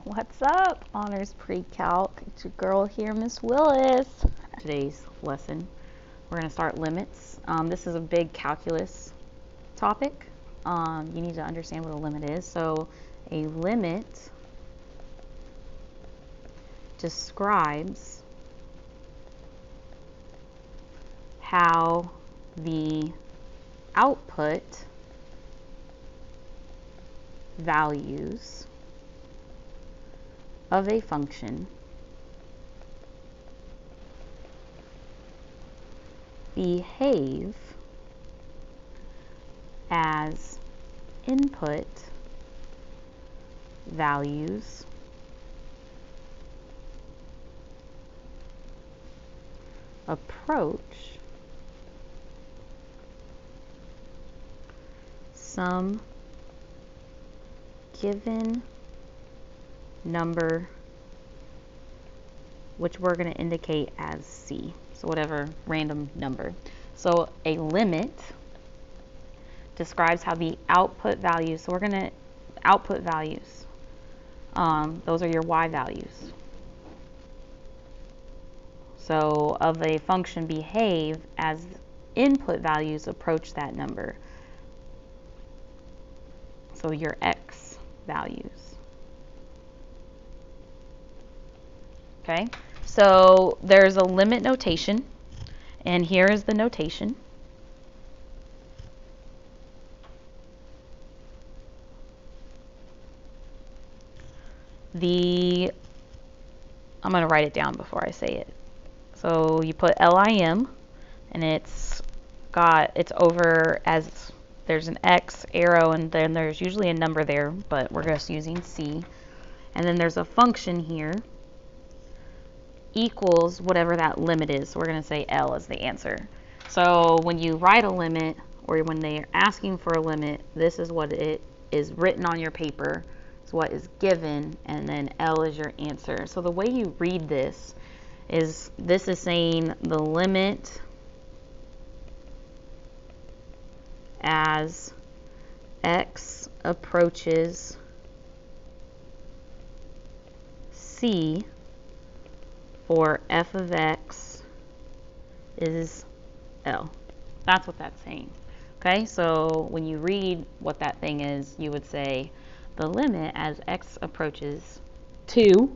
What's up, Honors Pre-Calc? It's your girl here, Miss Willis. Today's lesson, we're going to start limits. This is a big calculus topic. You need to understand what a limit is. So a limit describes how the output values of a function behave as input values approach some given number, which we're going to indicate as C. So whatever random number. So a limit describes how the output values, so we're going to output values. Those are your Y values. So of a function behave as input values approach that number. So your X values. Okay, so there's a limit notation, and here is the notation. I'm going to write it down before I say it. So you put LIM, and it's over as there's an X arrow, and then there's usually a number there, but we're just using C. And then there's a function here equals whatever that limit is. So we're going to say L is the answer. So when you write a limit, or when they're asking for a limit, this is what it is written on your paper. It's what is given, and then L is your answer. So the way you read this is saying the limit as X approaches C for f of X is L. That's what that's saying. Okay, so when you read what that thing is, you would say the limit as X approaches 2,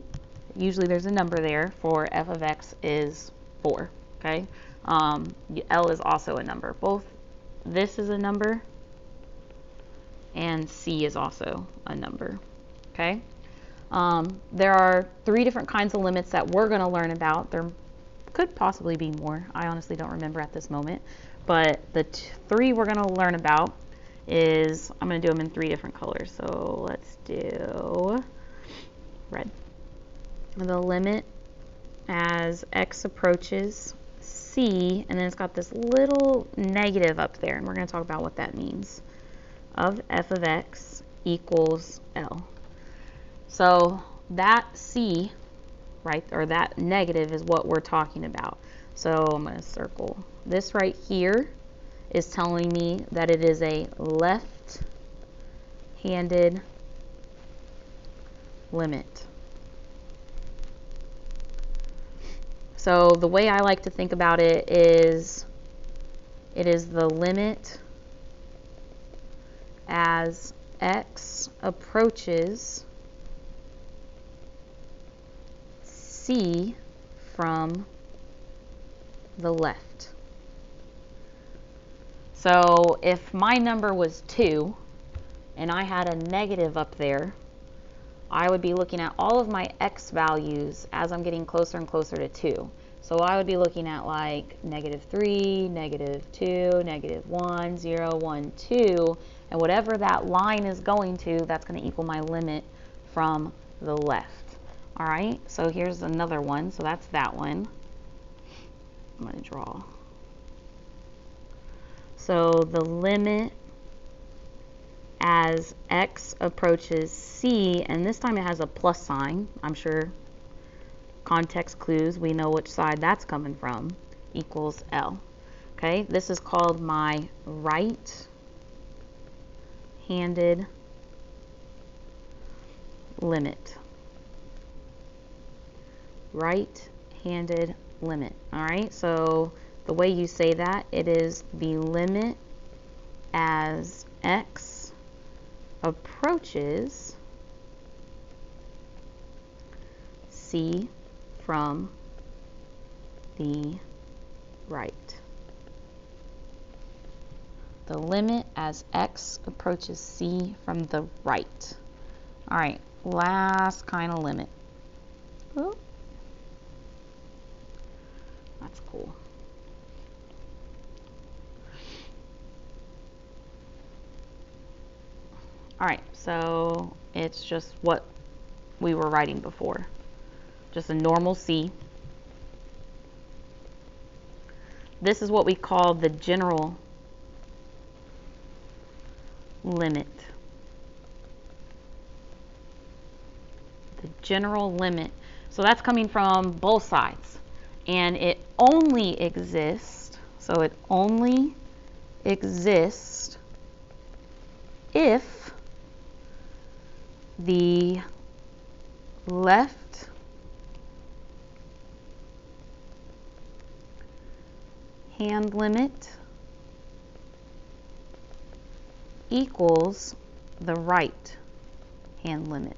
usually there's a number there, for f of X is 4. Okay, L is also a number. Both this is a number and C is also a number. Okay. There are 3 different kinds of limits that we're going to learn about. There could possibly be more. I honestly don't remember at this moment. But the 3 we're going to learn about is, I'm going to do them in 3 different colors. So let's do red. The limit as X approaches C, and then it's got this little negative up there, and we're going to talk about what that means, of f of X equals L. So that C, right, or that negative is what we're talking about. So I'm going to circle. This right here is telling me that it is a left-handed limit. So the way I like to think about it is the limit as X approaches C from the left. So if my number was 2 and I had a negative up there, I would be looking at all of my X values as I'm getting closer and closer to 2. So I would be looking at like -3, -2, -1, 0, 1, 2, and whatever that line is going to, that's going to equal my limit from the left. All right, so here's another one. So that's that one. I'm going to draw. So the limit as X approaches C, and this time it has a plus sign. I'm sure context clues, we know which side that's coming from, equals L. Okay, this is called my right-handed limit. right-handed limit. All right, so the way you say that, it is the limit as x approaches c from the right. The limit as x approaches c from the right. All right, last kind of limit. Ooh. That's cool. All right, so it's just what we were writing before. Just a normal C. This is what we call the general limit. The general limit. So that's coming from both sides. And it only exists, so it only exists if the left hand limit equals the right hand limit.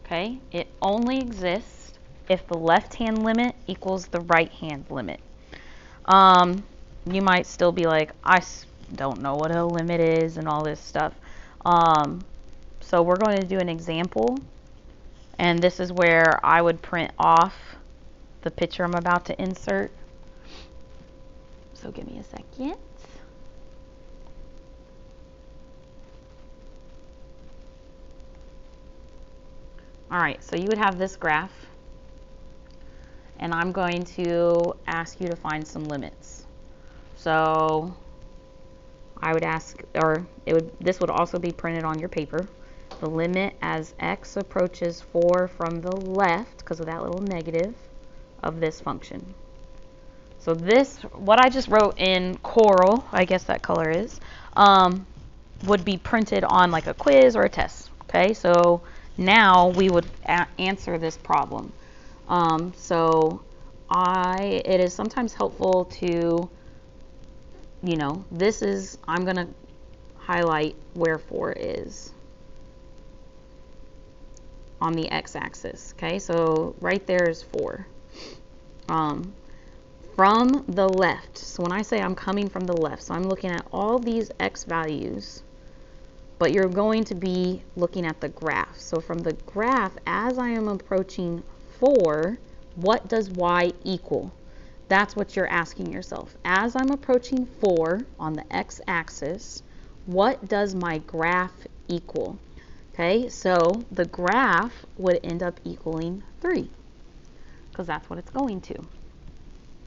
Okay, it only exists if the left hand limit equals the right hand limit. You might still be like, I don't know what a limit is and all this stuff. So we're going to do an example, and this is where I would print off the picture I'm about to insert. So give me a second. All right, so you would have this graph, and I'm going to ask you to find some limits. So I would ask, or this would also be printed on your paper. The limit as x approaches 4 from the left, because of that little negative, of this function. So this, what I just wrote in coral, I guess that color is, would be printed on like a quiz or a test. Okay, so now we would answer this problem. It is sometimes helpful to, I'm going to highlight where 4 is on the x-axis. Okay, so right there is 4. From the left, so when I say I'm coming from the left, so I'm looking at all these x values, but you're going to be looking at the graph. So from the graph, as I am approaching 4, what does y equal? That's what you're asking yourself. As I'm approaching 4 on the x-axis, what does my graph equal? Okay, so the graph would end up equaling 3, because that's what it's going to.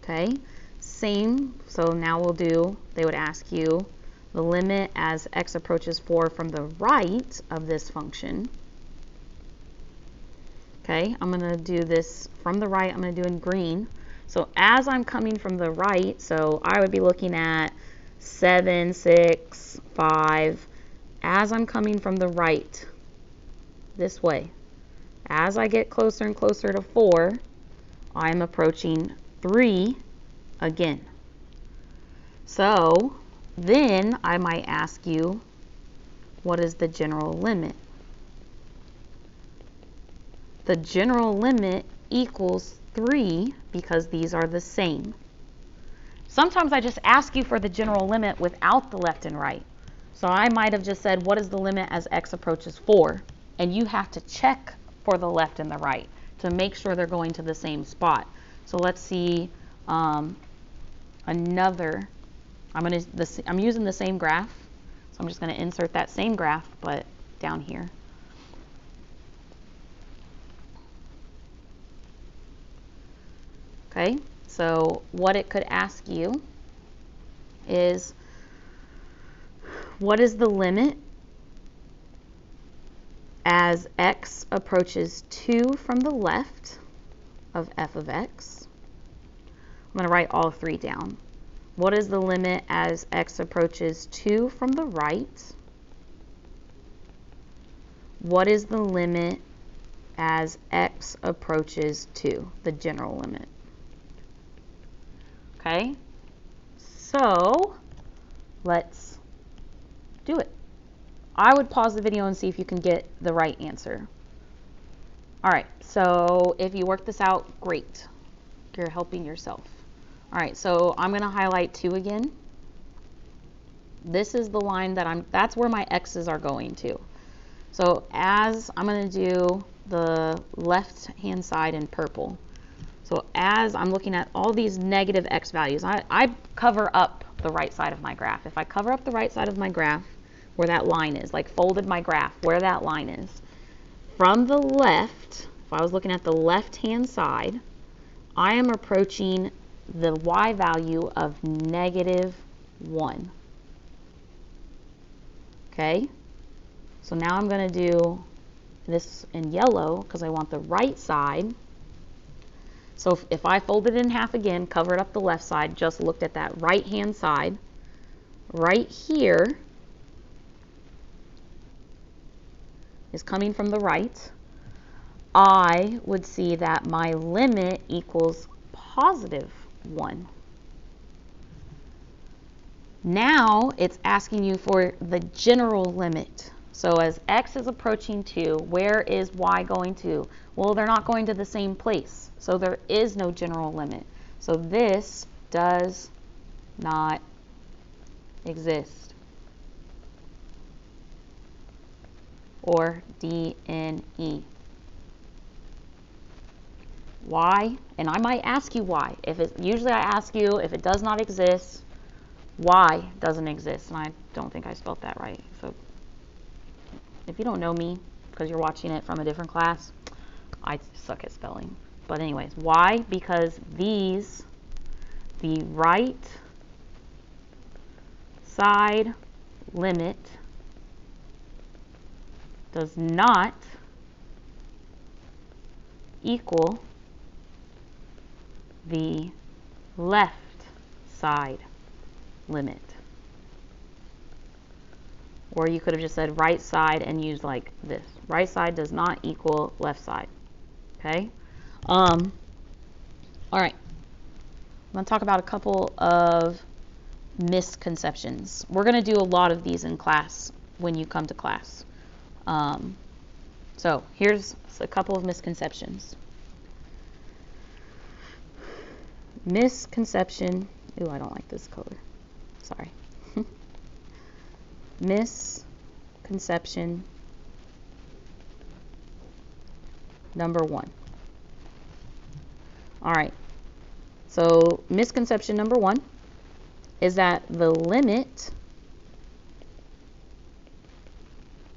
Okay, same, so now they would ask you the limit as x approaches 4 from the right of this function. Okay, I'm going to do this from the right, I'm going to do in green. So as I'm coming from the right, so I would be looking at 7, 6, 5. As I'm coming from the right, this way, as I get closer and closer to 4, I'm approaching 3 again. So then I might ask you, what is the general limit? The general limit equals 3 because these are the same. Sometimes I just ask you for the general limit without the left and right. So I might have just said, what is the limit as x approaches 4? And you have to check for the left and the right to make sure they're going to the same spot. So let's see another. I'm using the same graph, so I'm just going to insert that same graph, but down here. Okay, so what it could ask you is, what is the limit as x approaches 2 from the left of f of x? I'm going to write all 3 down. What is the limit as x approaches 2 from the right? what is the limit as x approaches 2, the general limit? Okay, so let's do it. I would pause the video and see if you can get the right answer. All right, so if you work this out, great. You're helping yourself. All right, so I'm going to highlight 2 again. This is the line that that's where my x's are going to. So as I'm going to do the left hand side in purple. So as I'm looking at all these negative x values, I cover up the right side of my graph. If I cover up the right side of my graph where that line is, like folded my graph where that line is, from the left, if I was looking at the left hand side, I am approaching the y value of -1. Okay, so now I'm going to do this in yellow because I want the right side. So if I folded it in half again, covered up the left side, just looked at that right hand side, right here is coming from the right, I would see that my limit equals +1. Now it's asking you for the general limit. So as x is approaching 2, where is y going to? Well, they're not going to the same place, so there is no general limit. So this does not exist. Or DNE. Why? And I might ask you why. Usually I ask you if it does not exist, why doesn't exist. And I don't think I spelled that right. So if you don't know me because you're watching it from a different class, I suck at spelling. But anyways, why? Because the right side limit does not equal the left side limit. Or you could have just said right side and used like this. Right side does not equal left side. Okay? All right. I'm going to talk about a couple of misconceptions. We're going to do a lot of these in class when you come to class. So here's a couple of misconceptions. Misconception. Ooh, I don't like this color. Sorry. Misconception number 1. All right. So misconception number 1 is that the limit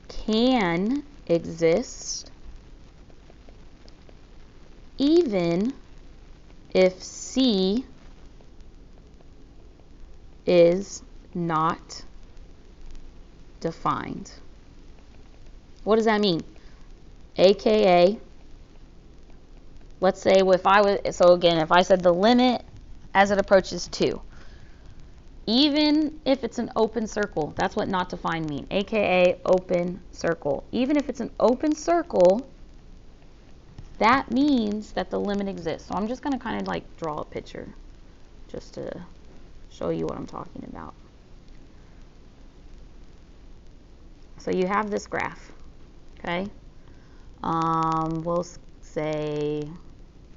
can exist even if C is not defined. What does that mean? AKA, let's say if I said the limit as it approaches 2, even if it's an open circle, that's what not defined mean, AKA open circle. Even if it's an open circle, that means that the limit exists. So I'm just going to kind of like draw a picture just to show you what I'm talking about. So you have this graph, okay? We'll say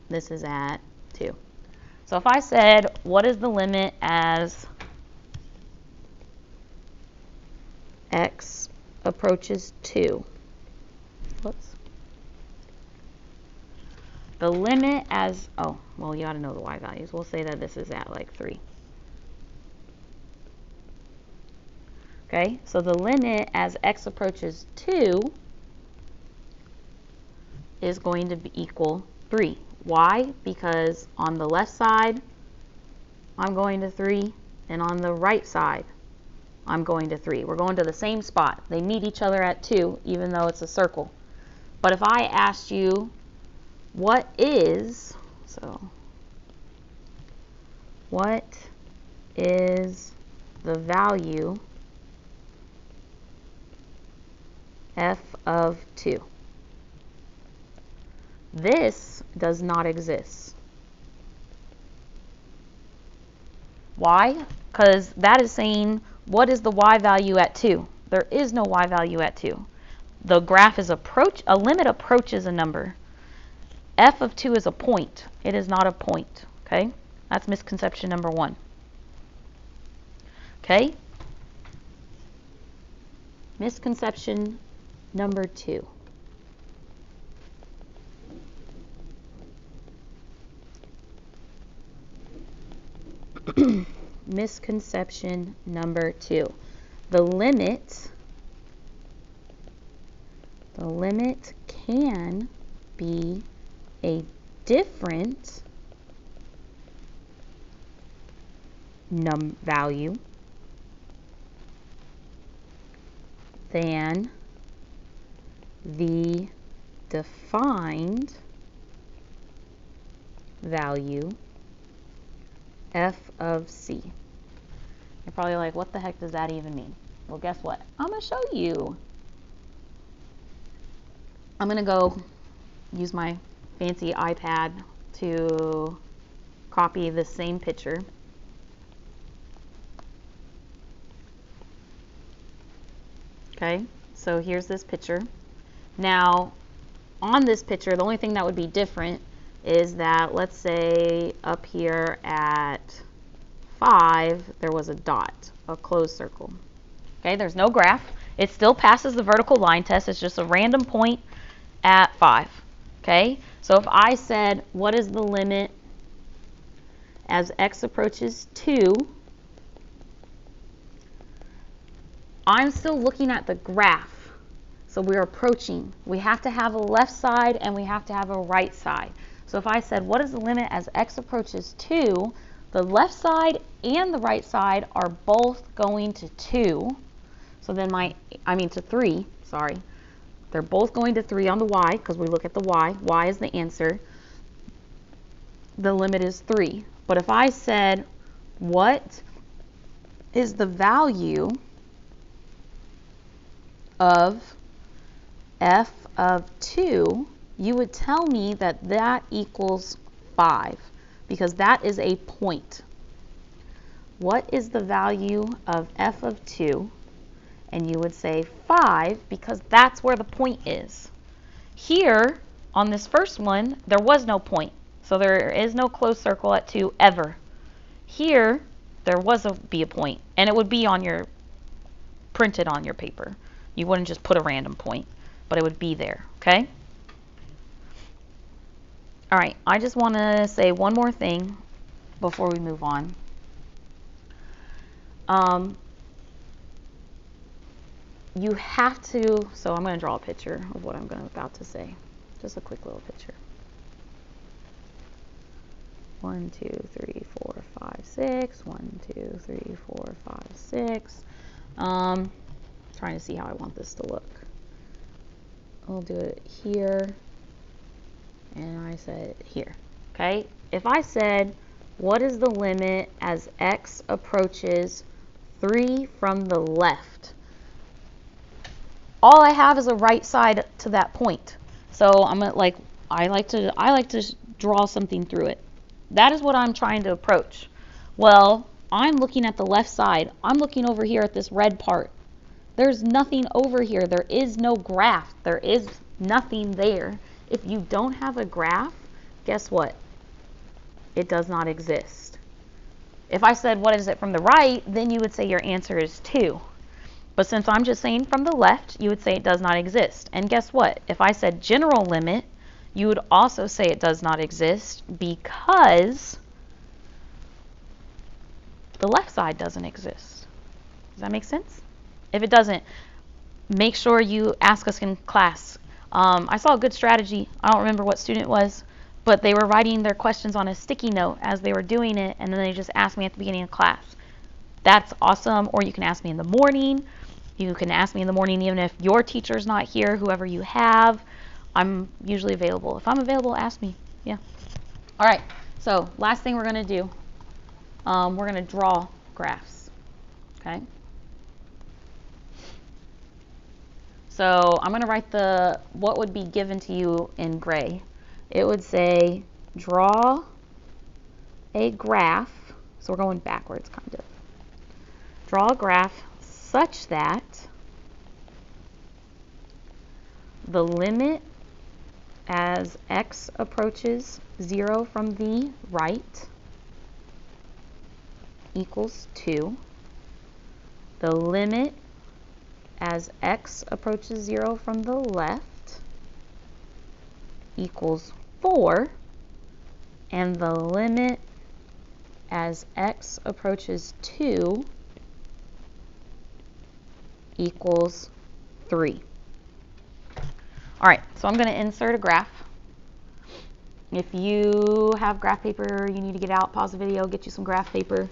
this is at 2. So if I said, what is the limit as x approaches 2? Whoops. The limit as, oh, well, you ought to know the y values. We'll say that this is at like 3. Okay, so the limit as x approaches 2 is going to be equal 3. Why? Because on the left side, I'm going to 3, and on the right side, I'm going to 3. We're going to the same spot. They meet each other at 2, even though it's a circle. But if I asked you, what is the value f of 2. This does not exist. Why? Because that is saying, what is the y value at 2? There is no y value at 2. The graph is a limit approaches a number. F of 2 is a point. It is not a point. Okay? That's misconception number 1. Okay? Misconception number 2. Misconception number 2. The limit can be a different value than the defined value f of c. You're probably like, what the heck does that even mean? Well, guess what? I'm going to show you. I'm going to go use my fancy iPad to copy the same picture. Okay, so here's this picture. Now, on this picture, the only thing that would be different is that, let's say up here at 5, there was a dot, a closed circle. Okay, there's no graph. It still passes the vertical line test. It's just a random point at 5. Okay, so if I said, what is the limit as x approaches 2, I'm still looking at the graph. So we're approaching. We have to have a left side and we have to have a right side. So if I said, what is the limit as x approaches 2, the left side and the right side are both going to 2. So then to 3, sorry. They're both going to 3 on the y because we look at the y. Y is the answer. The limit is 3. But if I said, what is the value of f of 2, you would tell me that that equals 5 because that is a point. What is the value of f of 2? And you would say 5 because that's where the point is. Here, on this first one, there was no point. So there is no closed circle at 2 ever. Here, there was be a point, and it would be on printed on your paper. You wouldn't just put a random point, but it would be there, okay? All right, I just want to say one more thing before we move on. You have to, so I'm going to draw a picture of what I'm about to say. Just a quick little picture. 1, 2, 3, 4, 5, 6. 1, 2, 3, 4, 5, 6. Trying to see how I want this to look. I'll do it here, and I said here. Okay? If I said, what is the limit as x approaches 3 from the left? All I have is a right side to that point. So I like to draw something through it. That is what I'm trying to approach. Well, I'm looking at the left side. I'm looking over here at this red part. There's nothing over here. There is no graph. There is nothing there. If you don't have a graph, guess what? It does not exist. If I said, what is it from the right, then you would say your answer is 2. But since I'm just saying from the left, you would say it does not exist. And guess what? If I said general limit, you would also say it does not exist because the left side doesn't exist. Does that make sense? If it doesn't, make sure you ask us in class. I saw a good strategy. I don't remember what student it was, but they were writing their questions on a sticky note as they were doing it, and then they just asked me at the beginning of class. That's awesome. Or you can ask me in the morning. You can ask me in the morning even if your teacher's not here, whoever you have. I'm usually available. If I'm available, ask me. Yeah. All right. So last thing we're going to do, we're going to draw graphs. Okay. So I'm going to write what would be given to you in gray. It would say draw a graph. So we're going backwards kind of. Draw a graph such that the limit as x approaches 0 from the right equals 2. The limit as x approaches 0 from the left equals 4. And the limit as x approaches 2 equals 3. All right, so I'm going to insert a graph. If you have graph paper, you need to get out, pause the video, get you some graph paper.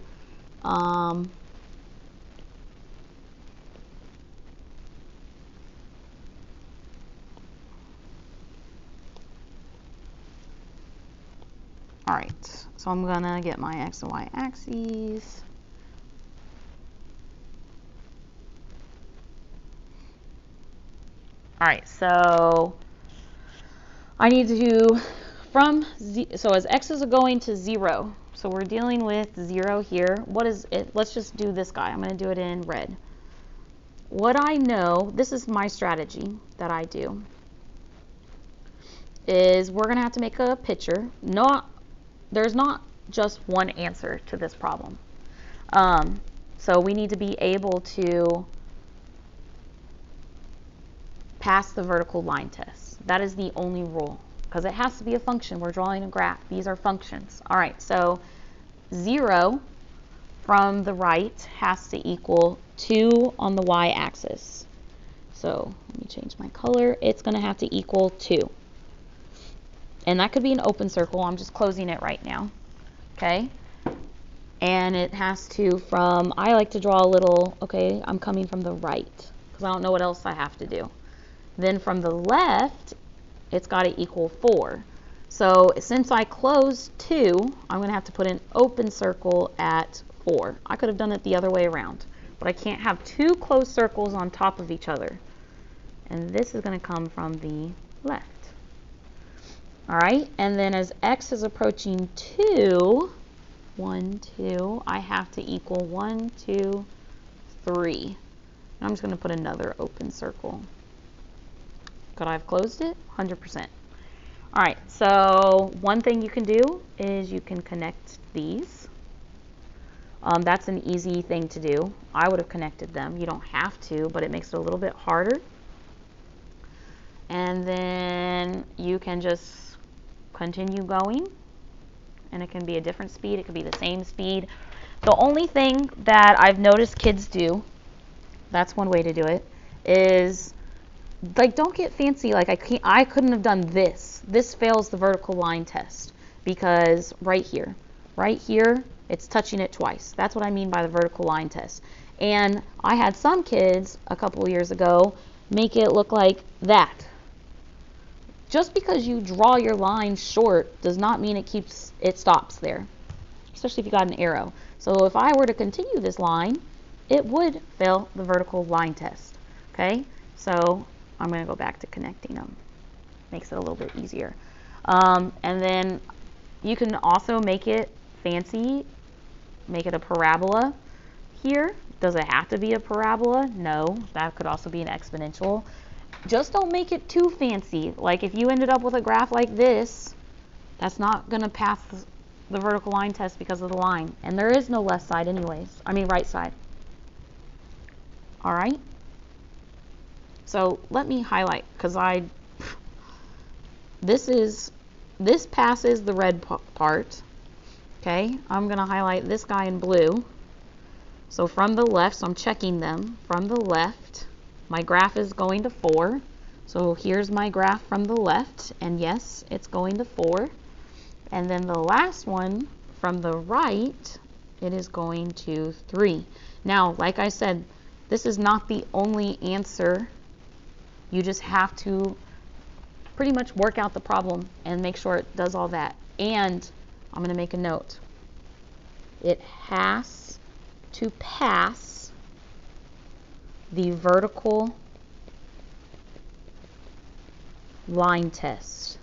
All right, so I'm going to get my x and y axes. All right, so I need to, so as x is going to 0, so we're dealing with 0 here. What is it? Let's just do this guy. I'm going to do it in red. What I know, this is my strategy that I do, is we're going to have to make a picture. There's not just one answer to this problem. So we need to be able to pass the vertical line test. That is the only rule, because it has to be a function. We're drawing a graph. These are functions. All right, so 0 from the right has to equal 2 on the y-axis. So let me change my color. It's going to have to equal 2. And that could be an open circle. I'm just closing it right now. Okay? And it has to I like to draw a little, okay, I'm coming from the right, because I don't know what else I have to do. Then from the left, it's got to equal 4. So since I closed 2, I'm going to have to put an open circle at 4. I could have done it the other way around, but I can't have 2 closed circles on top of each other. And this is going to come from the left. All right, and then as x is approaching 2, 1, 2, I have to equal 1, 2, 3. And I'm just going to put another open circle. Could I have closed it? 100%. All right, so one thing you can do is you can connect these. That's an easy thing to do. I would have connected them. You don't have to, but it makes it a little bit harder. And then you can just continue going. And it can be a different speed. It could be the same speed. The only thing that I've noticed kids do, that's one way to do it, is like, don't get fancy. Like, I couldn't have done this. This fails the vertical line test, because right here, it's touching it twice. That's what I mean by the vertical line test. And I had some kids a couple of years ago make it look like that. Just because you draw your line short does not mean it stops there, especially if you got an arrow. So if I were to continue this line, it would fail the vertical line test. Okay, so I'm going to go back to connecting them. Makes it a little bit easier. And then you can also make it fancy, make it a parabola here. Does it have to be a parabola? No, that could also be an exponential. Just don't make it too fancy. Like, if you ended up with a graph like this, that's not going to pass the vertical line test because of the line. And there is no left side anyways. I mean right side. All right? So let me highlight, because this passes the red part. Okay, I'm going to highlight this guy in blue. So from the left, so I'm checking them. From the left, my graph is going to 4. So here's my graph from the left, and yes, it's going to 4. And then the last one from the right, it is going to 3. Now, like I said, this is not the only answer. You just have to pretty much work out the problem and make sure it does all that. And I'm going to make a note. It has to pass the vertical line test.